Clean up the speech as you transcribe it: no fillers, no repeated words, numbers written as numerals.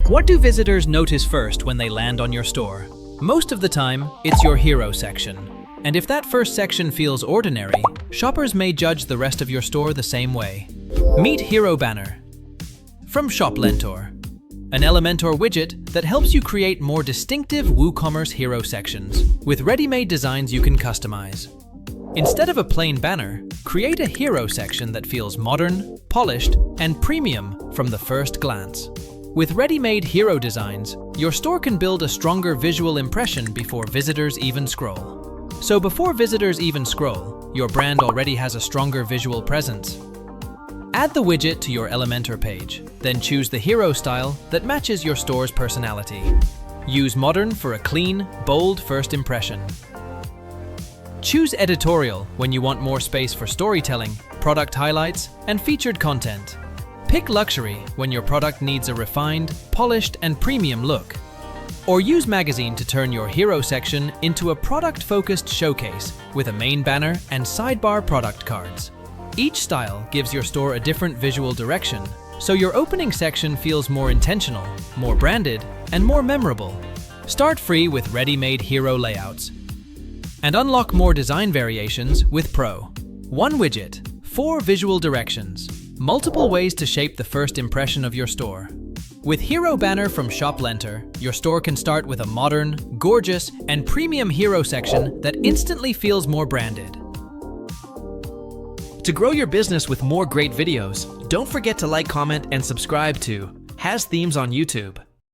What do visitors notice first when they land on your store? Most of the time, it's your hero section. And if that first section feels ordinary, shoppers may judge the rest of your store the same way. Meet Hero Banner from ShopLentor, an Elementor widget that helps you create more distinctive WooCommerce hero sections with ready-made designs you can customize. Instead of a plain banner, create a hero section that feels modern, polished, and premium from the first glance. With ready-made hero designs, your store can build a stronger visual impression before visitors even scroll. So before visitors even scroll, your brand already has a stronger visual presence. Add the widget to your Elementor page, then choose the hero style that matches your store's personality. Use modern for a clean, bold first impression. Choose editorial when you want more space for storytelling, product highlights, and featured content. Pick luxury when your product needs a refined, polished, and premium look. Or use magazine to turn your hero section into a product-focused showcase with a main banner and sidebar product cards. Each style gives your store a different visual direction, so your opening section feels more intentional, more branded, and more memorable. Start free with ready-made hero layouts. And unlock more design variations with Pro. 1 widget, 4 visual directions, multiple ways to shape the first impression of your store. With Hero Banner from ShopLentor, your store can start with a modern, gorgeous, and premium hero section that instantly feels more branded. To grow your business with more great videos, don't forget to like, comment, and subscribe to HasThemes on YouTube.